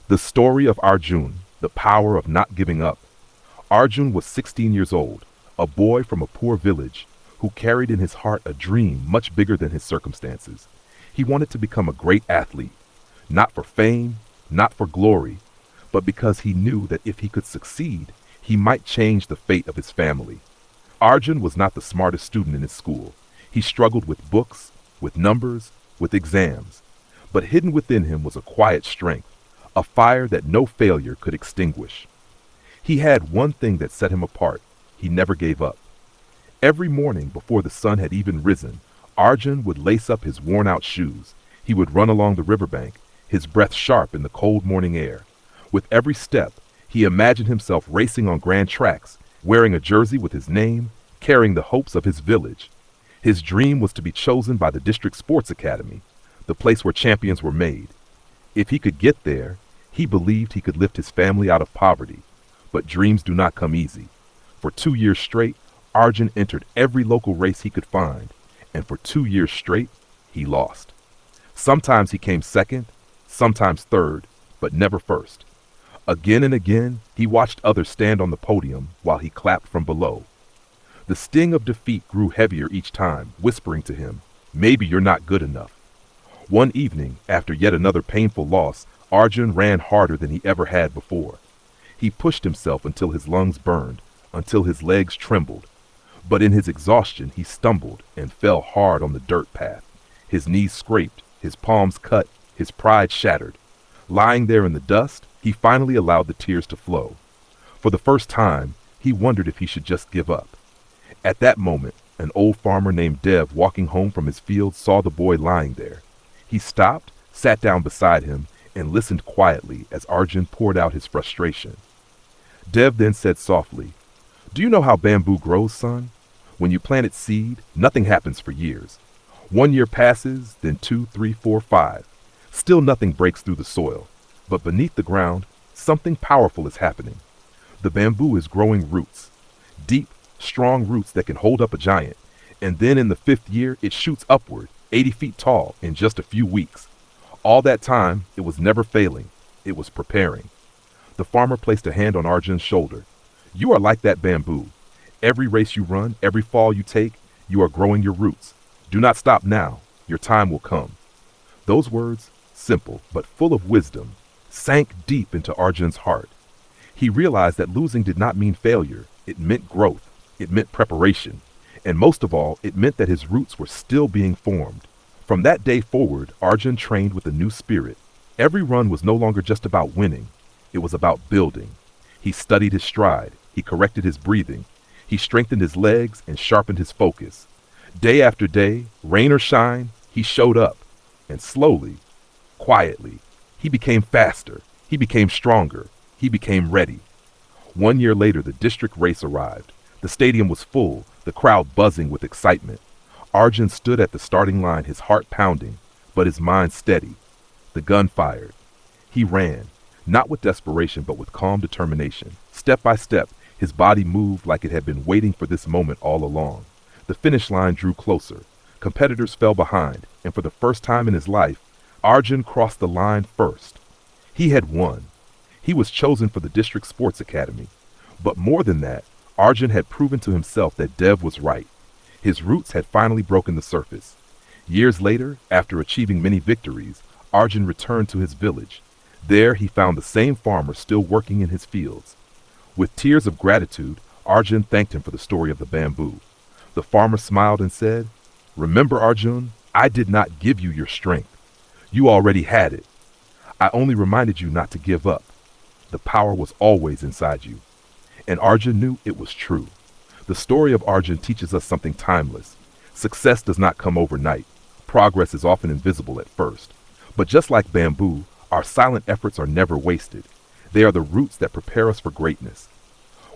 The story of Arjun, the power of not giving up. Arjun was 16 years old, a boy from a poor village who carried in his heart a dream much bigger than his circumstances. He wanted to become a great athlete, not for fame, not for glory, but because he knew that if he could succeed, he might change the fate of his family. Arjun was not the smartest student in his school. He struggled with books, with numbers, with exams. But hidden within him was a quiet strength, a fire that no failure could extinguish. He had one thing that set him apart. He never gave up. Every morning before the sun had even risen, Arjun would lace up his worn-out shoes. He would run along the riverbank, his breath sharp in the cold morning air. With every step, he imagined himself racing on grand tracks, wearing a jersey with his name, carrying the hopes of his village. His dream was to be chosen by the district sports academy, the place where champions were made. If he could get there, he believed he could lift his family out of poverty. But dreams do not come easy. For 2 years straight, Arjun entered every local race he could find, and for 2 years straight, he lost. Sometimes he came second, sometimes third, but never first. Again and again, he watched others stand on the podium while he clapped from below. The sting of defeat grew heavier each time, whispering to him, "Maybe you're not good enough." One evening, after yet another painful loss, Arjun ran harder than he ever had before. He pushed himself until his lungs burned, until his legs trembled. But in his exhaustion, he stumbled and fell hard on the dirt path. His knees scraped, his palms cut, his pride shattered. Lying there in the dust, he finally allowed the tears to flow. For the first time, he wondered if he should just give up. At that moment, an old farmer named Dev walking home from his field saw the boy lying there. He stopped, sat down beside him, and listened quietly as Arjun poured out his frustration. Dev then said softly, "Do you know how bamboo grows, son? When you plant its seed, nothing happens for years. 1 year passes, then 2, 3, 4, 5. Still nothing breaks through the soil. But beneath the ground, something powerful is happening. The bamboo is growing roots. Deep, strong roots that can hold up a giant. And then in the 5th year, it shoots upward, 80 feet tall in just a few weeks. All that time, it was never failing. It was preparing." The farmer placed a hand on Arjun's shoulder. "You are like that bamboo. Every race you run, every fall you take, you are growing your roots. Do not stop now. Your time will come." Those words, simple but full of wisdom, sank deep into Arjun's heart. He realized that losing did not mean failure. It meant growth. It meant preparation. And most of all, it meant that his roots were still being formed. From that day forward, Arjun trained with a new spirit. Every run was no longer just about winning. It was about building. He studied his stride. He corrected his breathing. He strengthened his legs and sharpened his focus. Day after day, rain or shine, he showed up. And slowly, quietly, he became faster. He became stronger. He became ready. 1 year later, the district race arrived. The stadium was full, the crowd buzzing with excitement. Arjun stood at the starting line, his heart pounding, but his mind steady. The gun fired. He ran, not with desperation, but with calm determination. Step by step, his body moved like it had been waiting for this moment all along. The finish line drew closer. Competitors fell behind, and for the first time in his life, Arjun crossed the line first. He had won. He was chosen for the district sports academy. But more than that, Arjun had proven to himself that Dev was right. His roots had finally broken the surface. Years later, after achieving many victories, Arjun returned to his village. There he found the same farmer still working in his fields. With tears of gratitude, Arjun thanked him for the story of the bamboo. The farmer smiled and said, "Remember, Arjun, I did not give you your strength. You already had it. I only reminded you not to give up. The power was always inside you." And Arjun knew it was true. The story of Arjun teaches us something timeless. Success does not come overnight. Progress is often invisible at first. But just like bamboo, our silent efforts are never wasted. They are the roots that prepare us for greatness.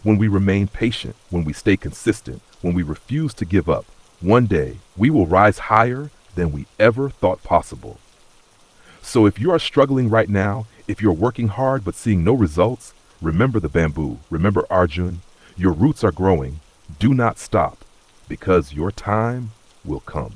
When we remain patient, when we stay consistent, when we refuse to give up, one day we will rise higher than we ever thought possible. So if you are struggling right now, if you're working hard but seeing no results, remember the bamboo, remember Arjun. Your roots are growing. Do not stop, because your time will come.